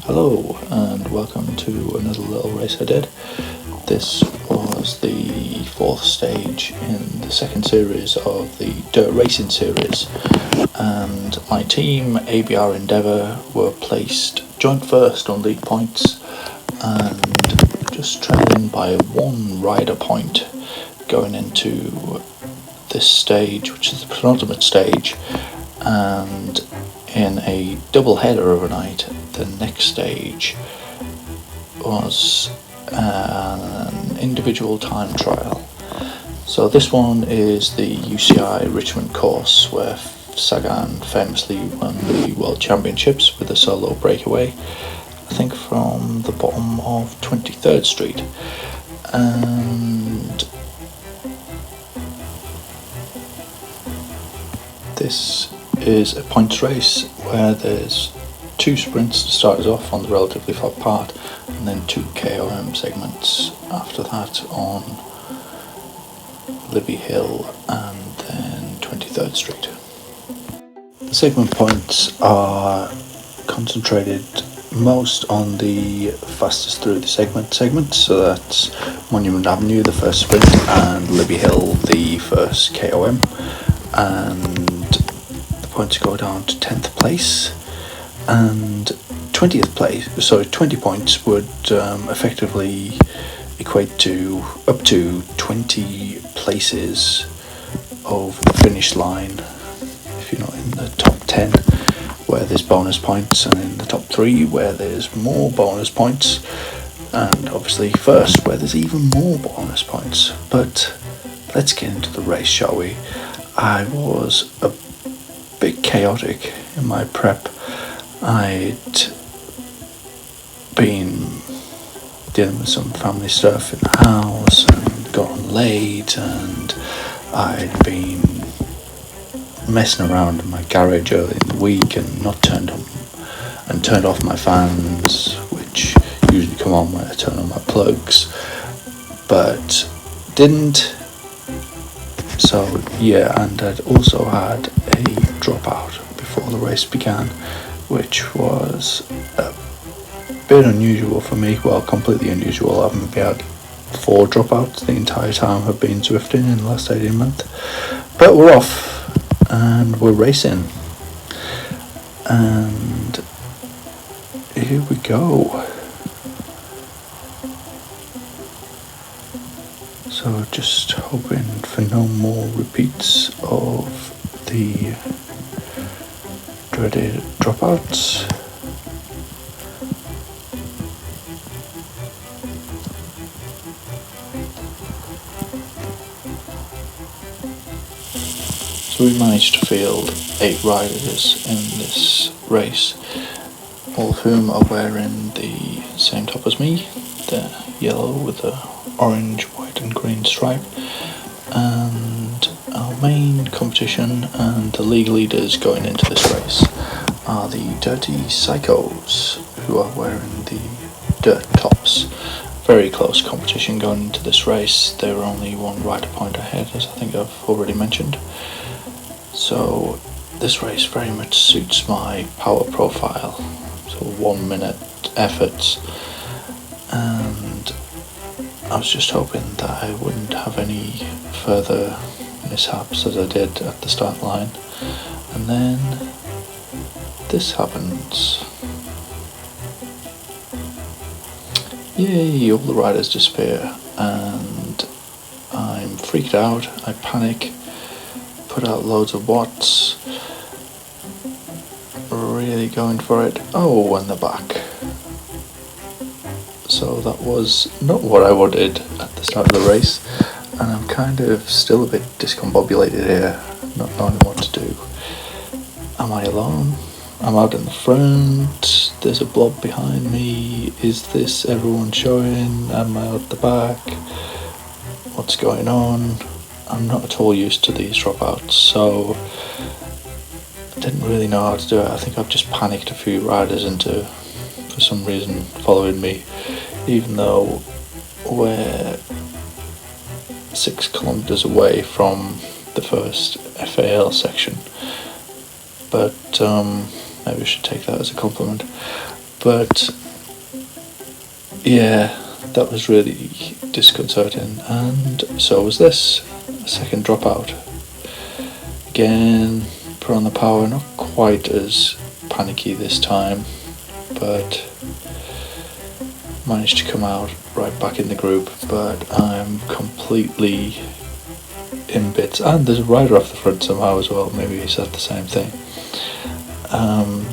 Hello and welcome to another little race I did. This was the fourth stage in the second series of the dirt racing series, and my team ABR Endeavour were placed joint first on league points and just trailing by one rider point going into this stage, which is the penultimate stage, and in a double header overnight. The next stage was an individual time trial. So this one is the UCI Richmond course where Sagan famously won the World Championships with a solo breakaway, I think from the bottom of 23rd Street. And this is a points race where there's two sprints to start us off on the relatively flat part, and then two KOM segments after that on Libby Hill and then 23rd Street. The segment points are concentrated most on the fastest through the segment, so that's Monument Avenue, the first sprint, and Libby Hill, the first KOM, and the points go down to 10th place. And 20th place, 20 points would effectively equate to up to 20 places over the finish line if you're not in the top 10 where there's bonus points, and in the top 3 where there's more bonus points, and obviously first where there's even more bonus points. But let's get into the race, shall we? I was a bit chaotic in my prep. I'd been dealing with some family stuff in the house and gotten late, and I'd been messing around in my garage early in the week and not turned off my fans, which usually come on when I turn on my plugs, but didn't. So yeah, and I'd also had a dropout before the race began, which was a bit unusual for me. Well, completely unusual. I've maybe had 4 dropouts the entire time I've been Zwifting in the last 18 months. But we're off and we're racing. And here we go. So just hoping for no more repeats of the dreaded dropouts. So we managed to field 8 riders in this race, all of whom are wearing the same top as me, the yellow with the orange, white and green stripe. And our main competition and the league leaders going into this race are the Dirty Psychos, who are wearing the dirt tops. Very close competition going into this race. They were only one rider point ahead, as I think I've already mentioned. So this race very much suits my power profile, so 1 minute efforts, and I was just hoping that I wouldn't have any further mishaps as I did at the start line. And then this happens. Yay, all the riders disappear and I'm freaked out. I panic, put out loads of watts, really going for it. Oh, and they're back. So that was not what I wanted at the start of the race, and I'm kind of still a bit discombobulated here, not knowing what to do. Am I alone? I'm out in the front, there's a blob behind me. Is this everyone showing? Am I out the back? What's going on? I'm not at all used to these dropouts, so I didn't really know how to do it. I think I've just panicked a few riders into, for some reason, following me, even though we're 6 kilometers away from the first FAL section. But maybe I should take that as a compliment. But yeah, that was really disconcerting, and so was this. A second dropout. Again, put on the power, not quite as panicky this time, but managed to come out right back in the group. But I'm completely in bits, and there's a rider off the front somehow as well. Maybe he said the same thing.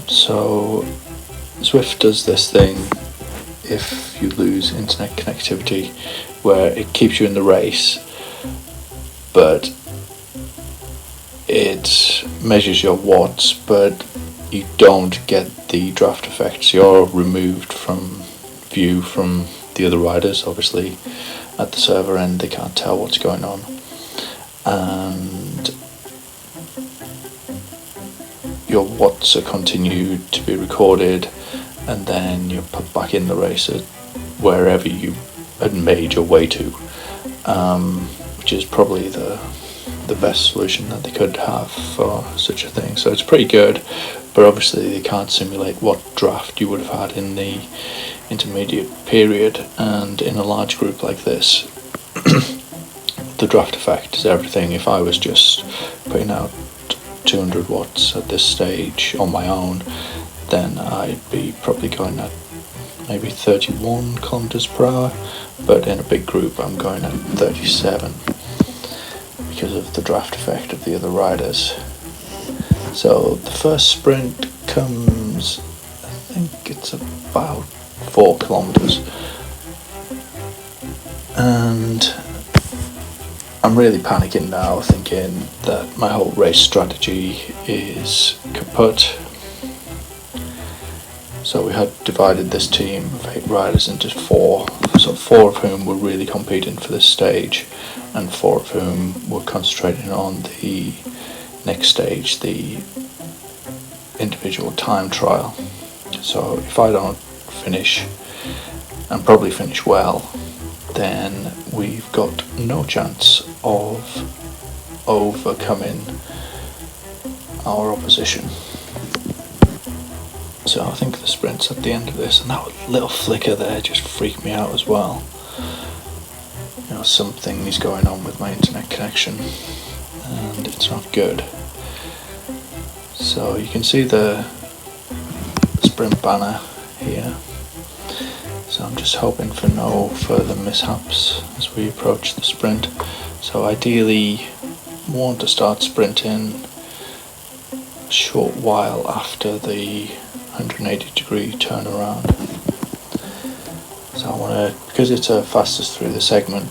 So Zwift does this thing if you lose internet connectivity, where it keeps you in the race, but it measures your watts, but you don't get the draft effects. You're removed from view from the other riders. Obviously, at the server end, they can't tell what's going on, and your watts are continued to be recorded, and then you're put back in the race at wherever you had made your way to, which is probably the best solution that they could have for such a thing. So it's pretty good, but obviously they can't simulate what draft you would have had in the intermediate period, and in a large group like this the draft effect is everything. If I was just putting out 200 watts at this stage on my own, then I'd be probably going at maybe 31 kilometers per hour, but in a big group I'm going at 37 because of the draft effect of the other riders. So the first sprint comes, I think it's about 4 kilometers, and I'm really panicking now, thinking that my whole race strategy is kaput. So we had divided this team of 8 riders into 4, so 4 of whom were really competing for this stage, and 4 of whom were concentrating on the next stage, the individual time trial. So if I don't finish, and probably finish well, then we've got no chance of overcoming our opposition. So I think the sprint's at the end of this, and that little flicker there just freaked me out as well. You know, something is going on with my internet connection, and it's not good. So you can see the sprint banner here. So I'm just hoping for no further mishaps as we approach the sprint. So ideally want to start sprinting a short while after the 180-degree turnaround. So I want to, because it's a fastest through the segment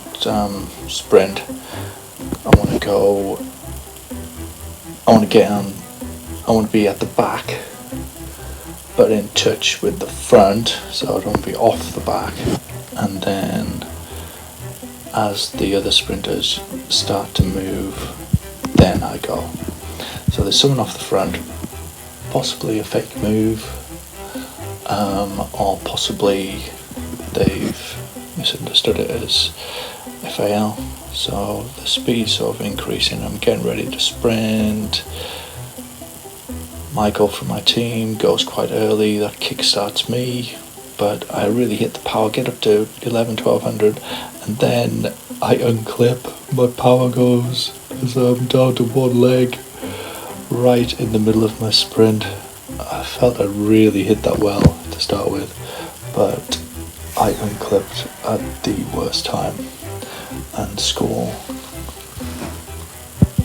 sprint, I want to be at the back, but in touch with the front, so I don't be off the back. And then as the other sprinters start to move, then I go. So there's someone off the front, possibly a fake move, or possibly they've misunderstood it as FAL. So the speed's sort of increasing. I'm getting ready to sprint. Michael from my team goes quite early, that kickstarts me, but I really hit the power, get up to 1200, and then I unclip, my power goes as I'm down to one leg right in the middle of my sprint. I felt I really hit that well to start with, but I unclipped at the worst time and score,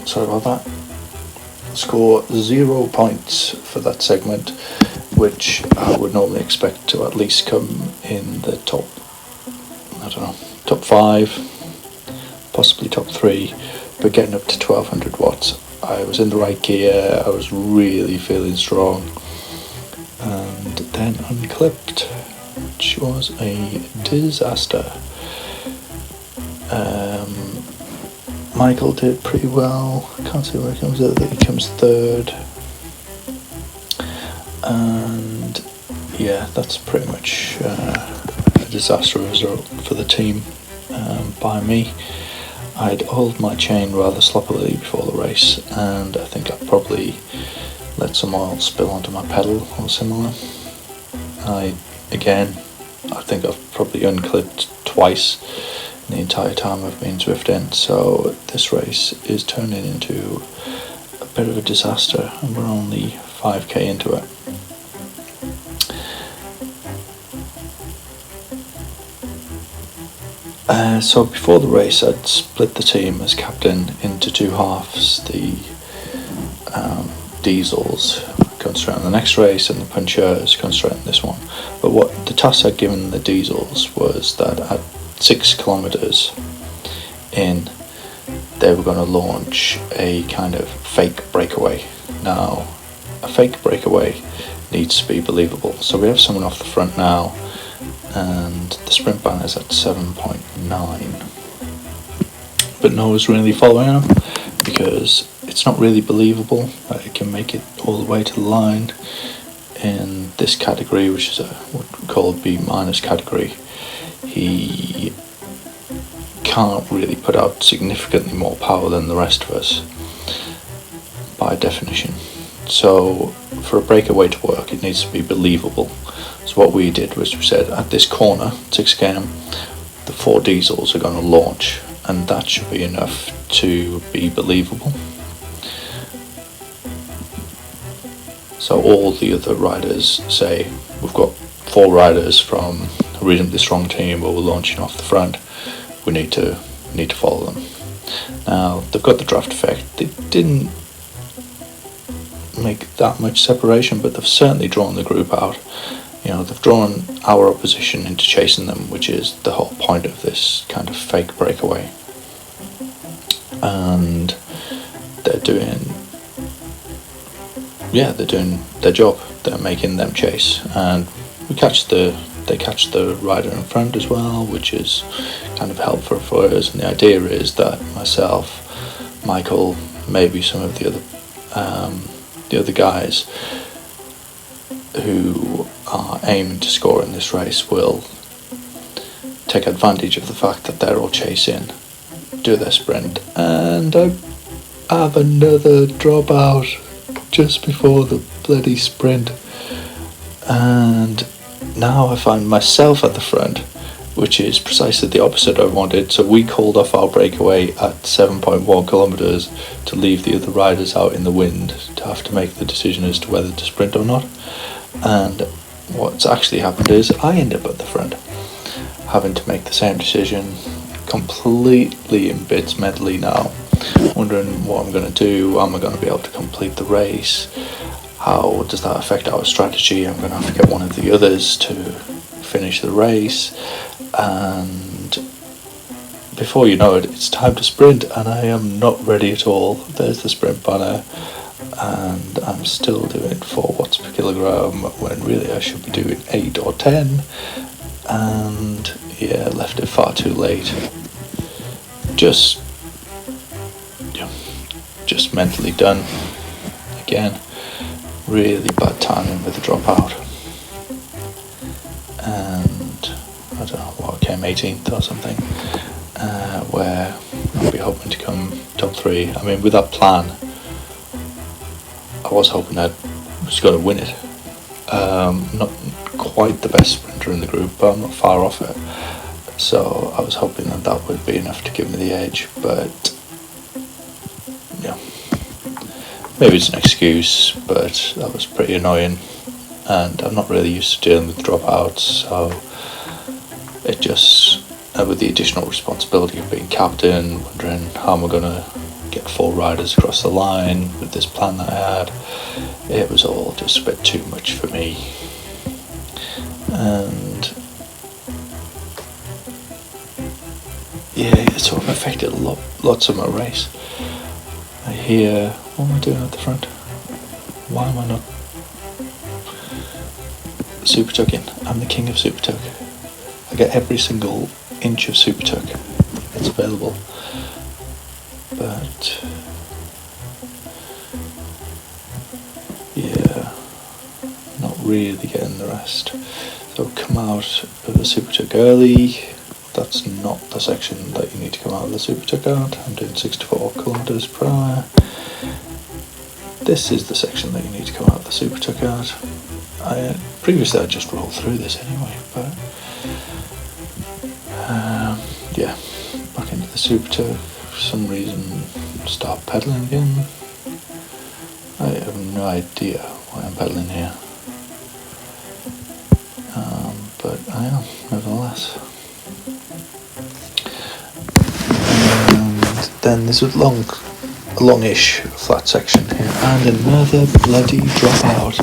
sorry about that, score 0 points for that segment, which I would normally expect to at least come in the top 5, possibly top 3, but getting up to 1200 watts. I was in the right gear, I was really feeling strong, and then unclipped, which was a disaster. Michael did pretty well. I can't see where he comes out. He comes 3rd, and yeah, that's pretty much a disastrous result for the team by me. I'd oiled my chain rather sloppily before the race, and I think I probably let some oil spill onto my pedal or similar, I think I've probably unclipped twice in the entire time I've been Zwifting, so this race is turning into a bit of a disaster, and we're only 5k into it. So before the race, I'd split the team as captain into two halves. The diesels concentrate on the next race, and the punchers concentrate on this one. But what the task I'd given the diesels was that at 6 kilometers in, they were going to launch a kind of fake breakaway. Now, a fake breakaway needs to be believable. So we have someone off the front now, and the sprint banner is at 7.9. But no one's really following him because it's not really believable that it can make it all the way to the line in this category, which is what we call a B- category. He can't really put out significantly more power than the rest of us by definition. So for a breakaway to work, it needs to be believable. So what we did was we said at this corner, 6km, the 4 diesels are going to launch, and that should be enough to be believable. So all the other riders say, we've got 4 riders from a reasonably strong team, but we're launching off the front. We need to follow them. Now they've got the draft effect. They didn't make that much separation, but they've certainly drawn the group out. You know, they've drawn our opposition into chasing them, which is the whole point of this kind of fake breakaway. And they're doing their job. They're making them chase, and they catch the rider in front as well, which is kind of helpful for us. And the idea is that myself, Michael, maybe some of the other guys who are aiming to score in this race will take advantage of the fact that they're all chasing, do their sprint, and I have another dropout just before the bloody sprint, and now I find myself at the front, which is precisely the opposite I wanted. So we called off our breakaway at 7.1 kilometers to leave the other riders out in the wind to have to make the decision as to whether to sprint or not. And what's actually happened is I end up at the front, having to make the same decision, completely in bits mentally now, wondering what I'm going to do. Am I going to be able to complete the race? How does that affect our strategy? I'm going to have to get one of the others to finish the race, and before you know it, it's time to sprint, and I am not ready at all. There's the sprint banner, and I'm still doing 4 watts per kilogram when really I should be doing 8 or 10, and yeah, left it far too late. Just mentally done again. Really bad timing with the dropout, and I don't know what came 18th or something, where I'll be hoping to come top 3. I mean, with that plan, I was hoping I was going to win it. Not quite the best sprinter in the group, but I'm not far off it. So I was hoping that would be enough to give me the edge, but yeah, maybe it's an excuse, but that was pretty annoying, and I'm not really used to dealing with dropouts, so it just, with the additional responsibility of being captain, wondering how am I going to get 4 riders across the line with this plan that I had, it was all just a bit too much for me. And yeah, it sort of affected lots of my race. I hear, what am I doing at the front? Why am I not super tucking? I'm the king of super tuck. I get every single inch of super tuck that's available, but yeah, not really getting the rest. So come out of the super tuck early. That's not the section that you need to come out of the super tuck at. I'm doing 64 kilometers per hour. This is the section that you need to come out of the super tuck at. I Previously I just rolled through this anyway, but yeah, back into the Super Turf. For some reason, start pedaling again. I have no idea why I'm pedaling here, but I am, nevertheless. And then there's a longish flat section here, and another bloody dropout.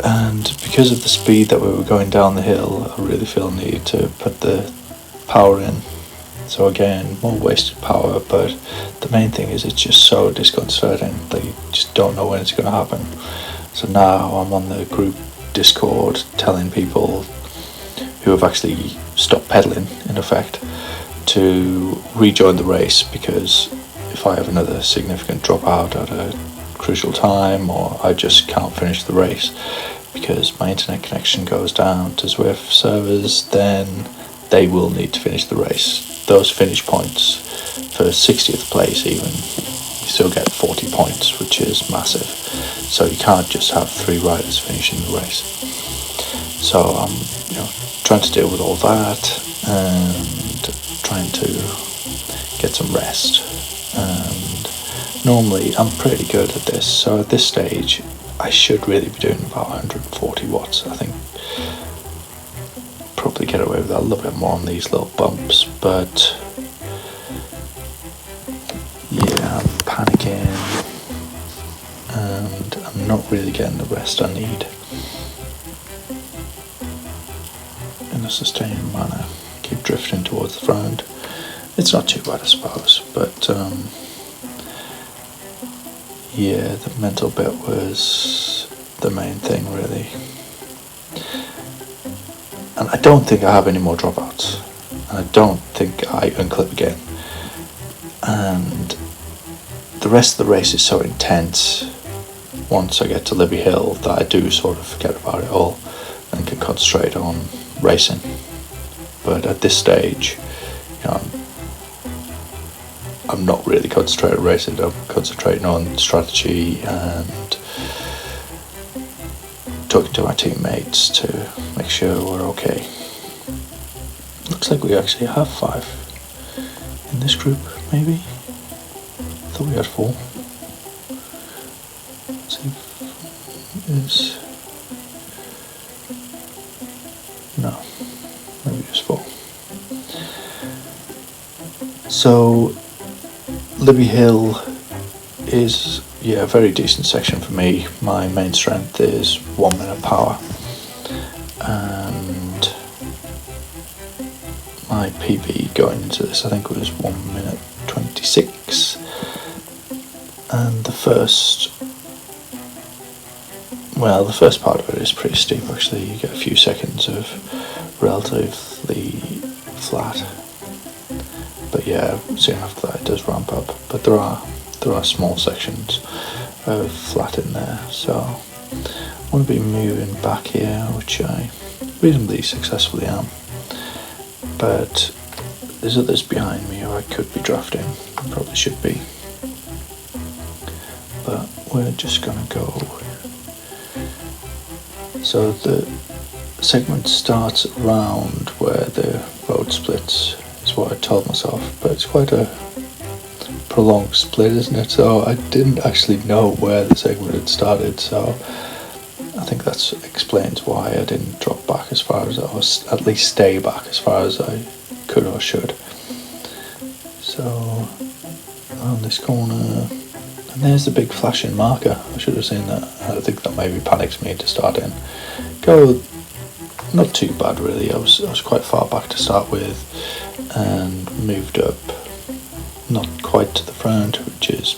And because of the speed that we were going down the hill, I really feel the need to put the power in. So again, more wasted power, but the main thing is it's just so disconcerting that you just don't know when it's going to happen. So now I'm on the group Discord telling people who have actually stopped pedaling, in effect, to rejoin the race, because if I have another significant dropout at a crucial time, or I just can't finish the race because my internet connection goes down to Zwift servers, then they will need to finish the race. Those finish points for 60th place even, you still get 40 points, which is massive. So you can't just have 3 riders finishing the race. So I'm trying to deal with all that and trying to get some rest. And normally I'm pretty good at this, so at this stage I should really be doing about 140 watts. I think probably get away with that a little bit more on these little bumps, but yeah, I'm panicking and I'm not really getting the rest I need in a sustained manner. Keep drifting towards the front. It's not too bad, I suppose, but yeah, the mental bit was the main thing, really. And I don't think I have any more dropouts. And I don't think I unclip again. And the rest of the race is so intense once I get to Libby Hill that I do sort of forget about it all and can concentrate on racing. But at this stage, I'm not really concentrating on racing. I'm concentrating on strategy and talking to my teammates to make sure we're okay. Looks like we actually have 5 in this group, maybe. I thought we had 4. Let's see if it is. No, maybe just 4. So Libby Hill is a very decent section for me. My main strength is 1 minute power, and my PB going into this I think was 1 minute 26, and the first part of it is pretty steep actually. You get a few seconds of relatively flat, but yeah, soon after that it does ramp up. But there are small sections of flat in there, so I want to be moving back here, which I reasonably successfully am. But there's others behind me who I could be drafting, I probably should be. But we're just gonna go. So the segment starts around where the road splits, is what I told myself, but it's quite a prolonged split, isn't it? So I didn't actually know where the segment had started, so I think that explains why I didn't drop back as far as I was, at least stay back as far as I could or should. So around this corner, and there's the big flashing marker. I should have seen that. I think that maybe panicked me to start in. Go not too bad really. I was quite far back to start with and moved up not quite to the front, which is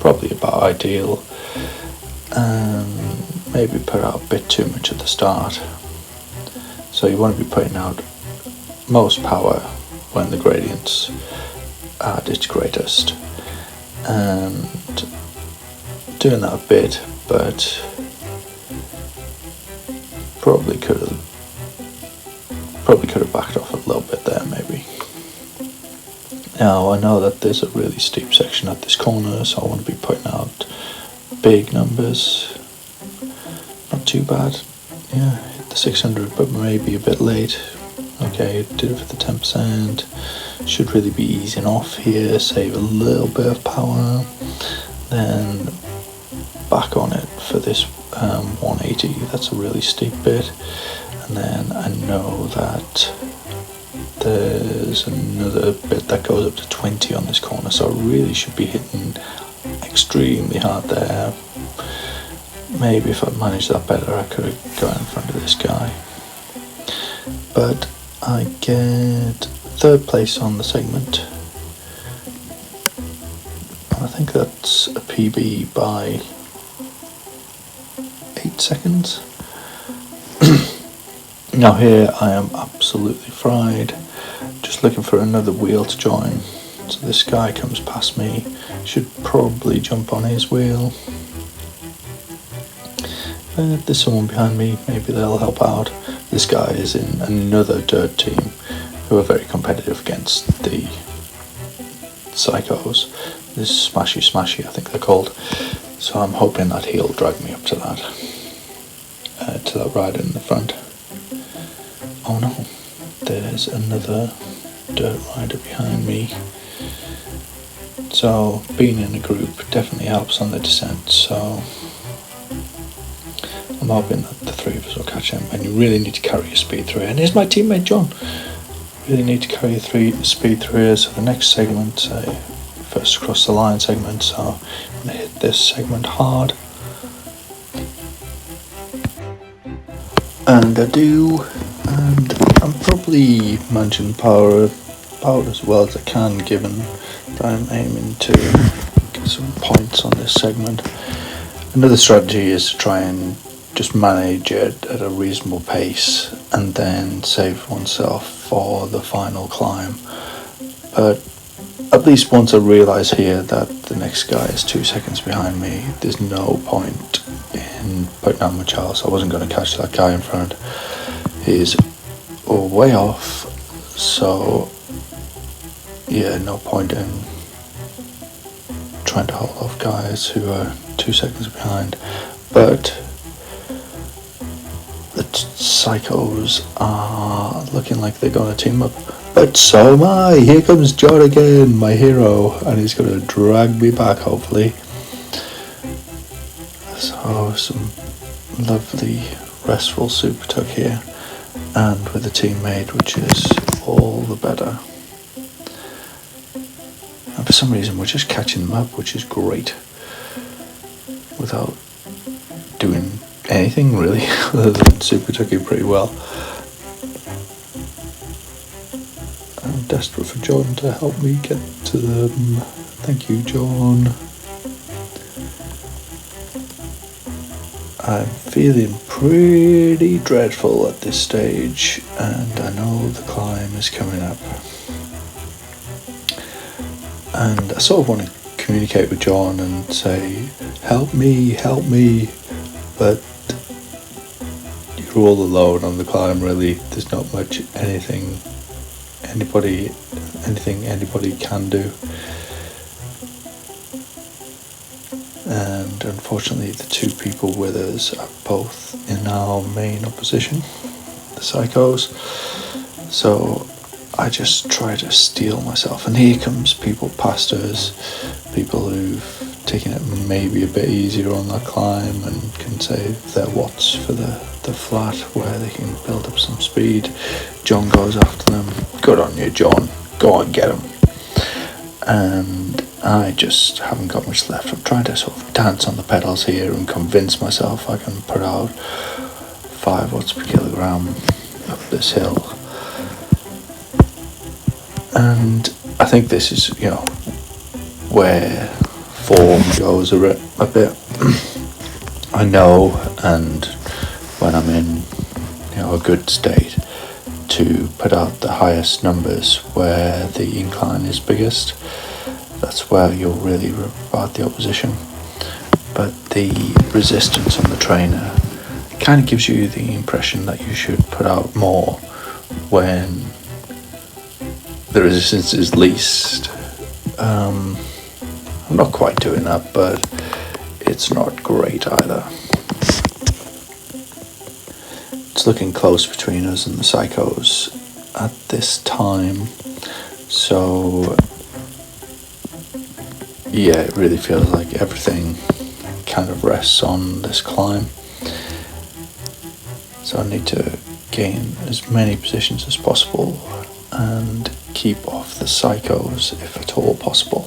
probably about ideal, and maybe put out a bit too much at the start. So you want to be putting out most power when the gradient's at its greatest, and doing that a bit, but probably could have backed off a little bit there maybe. Now I know that there's a really steep section at this corner, so I want to be putting out big numbers, not too bad. Yeah, hit the 600, but maybe a bit late. Okay, did it for the 10%. Should really be easing off here, save a little bit of power, then back on it for this 180. That's a really steep bit, and then I know that there's another bit that goes up to 20 on this corner, so I really should be hitting extremely hard there. Maybe if I'd managed that better, I could have gone in front of this guy. But I get 3rd place on the segment. I think that's a PB by 8 seconds. Now here I am absolutely fried, just looking for another wheel to join. So this guy comes past me, should probably jump on his wheel. If there's someone behind me, maybe they'll help out. This guy is in another dirt team who are very competitive against the Psychos. This Smashy Smashy, I think they're called. So I'm hoping that he'll drag me up to that rider in the front. Oh no, there's another dirt rider behind me. So being in a group definitely helps on the descent, so I'm hoping that the 3 of us will catch him. And you really need to carry your speed through here. And here's my teammate John. Really need to carry your speed through here. So the next segment, first across the line segment, so I'm going to hit this segment hard. And I do, and I'm probably managing power about as well as I can, given that I'm aiming to get some points on this segment. Another strategy is to try and just manage it at a reasonable pace and then save oneself for the final climb. But at least once I realise here that the next guy is 2 seconds behind me, there's no point in putting out much else. I wasn't going to catch that guy in front. He's way off, so yeah, no point in trying to hold off guys who are 2 seconds behind. But the Psychos are looking like they're going to team up. But so am I. Here comes John again, my hero, and he's going to drag me back, hopefully. So some lovely restful super tuck here, and with a teammate, which is all the better. And for some reason we're just catching them up, which is great, without doing anything really other than super tucking pretty well. I'm desperate for John to help me get to them. Thank you, John. I'm feeling pretty dreadful at this stage, and I know the climb is coming up. And I sort of want to communicate with John and say, help me, but you're all alone on the climb really. There's not much anything anybody can do. And unfortunately the 2 people with us are both in our main opposition, the Psychos. So I just try to steel myself, and here comes people past us, people who've taken it maybe a bit easier on that climb and can save their watts for the flat where they can build up some speed. John goes after them. Good on you, John. Go and get him. And I just haven't got much left. I'm trying to sort of dance on the pedals here and convince myself I can put out 5 watts per kilogram up this hill. And I think this is, where form goes a bit. I know, and when I'm in, a good state, to put out the highest numbers where the incline is biggest. That's where you'll really reward the opposition. But the resistance on the trainer kind of gives you the impression that you should put out more when the resistance is least. I'm not quite doing that, but it's not great either. it's looking close between us and the Psychos at this time. So yeah, it really feels like everything kind of rests on this climb. So I need to gain as many positions as possible and keep off the Psychos if at all possible.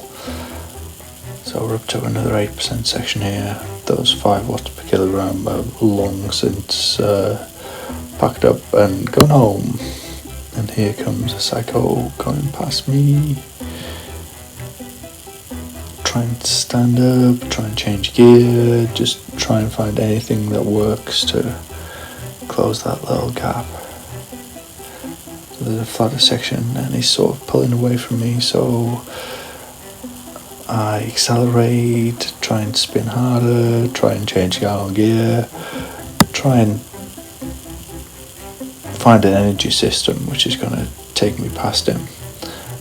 So we're up to another 8% section here. Those 5 watts per kilogram are long since packed up and gone home. And here comes a Psycho going past me. Try and stand up, try and change gear, just try and find anything that works to close that little gap. There's a flatter section and he's sort of pulling away from me, so I accelerate, try and spin harder, try and change gear, try and find an energy system which is going to take me past him.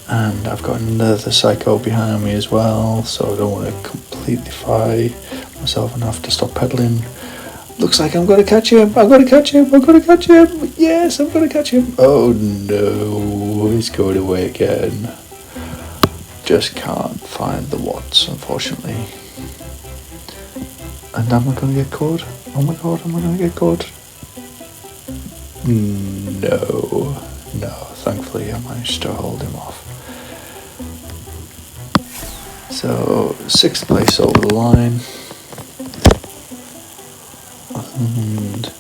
And I've got another Psycho behind me as well, so I don't want to completely fry myself and have to stop pedaling. Looks like I'm going to catch him. I'm going to catch him. I'm going to catch him. Yes, I'm going to catch him. Oh no, he's going away again. Just can't find the watts, unfortunately. And am I going to get caught? Oh my god, am I going to get caught? No, thankfully I managed to hold him off. So, 6th place over the line. And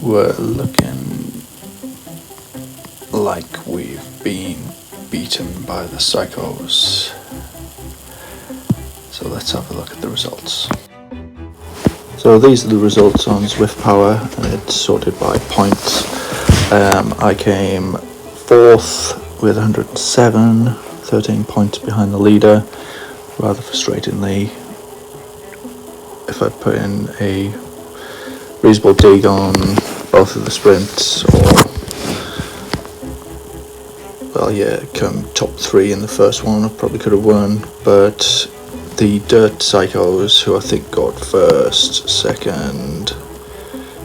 we're looking like we've been beaten by the Psychos. So let's have a look at the results. So these are the results on Zwift Power, and it's sorted by points. I came 4th with 107, 13 points behind the leader. Rather frustratingly, if I put in a reasonable dig on both of the sprints, come top 3 in the first one, I probably could have won, but the Dirt Psychos, who I think got 1st, 2nd,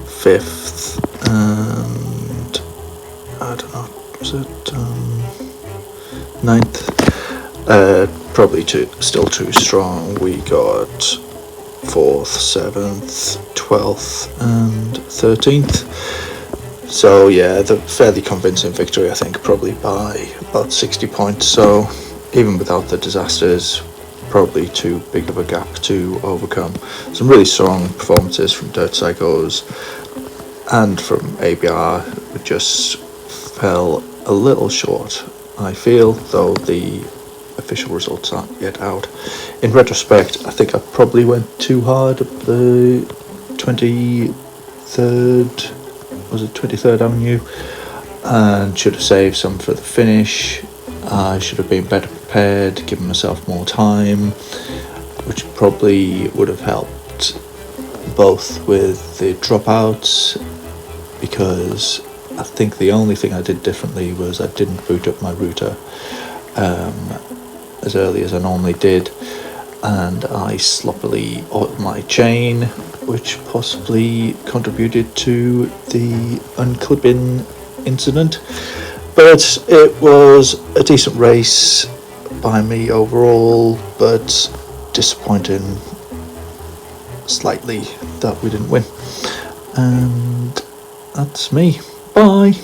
5th, and I don't know, was it 9th? Probably still too strong. We got 4th, 7th, 12th, and 13th. So yeah, the fairly convincing victory, I think, probably by about 60 points. So even without the disasters, probably too big of a gap to overcome. Some really strong performances from Dirt Psychos and from ABR, who just fell a little short, I feel, though the official results aren't yet out. In retrospect, I think I probably went too hard up the 23rd Avenue and should have saved some for the finish. I should have been better prepared, given myself more time, which probably would have helped both with the dropouts, because I think the only thing I did differently was I didn't boot up my router as early as I normally did, and I sloppily ordered my chain, which possibly contributed to the unclipping incident. But it was a decent race by me overall, but disappointing slightly that we didn't win. And that's me. Bye.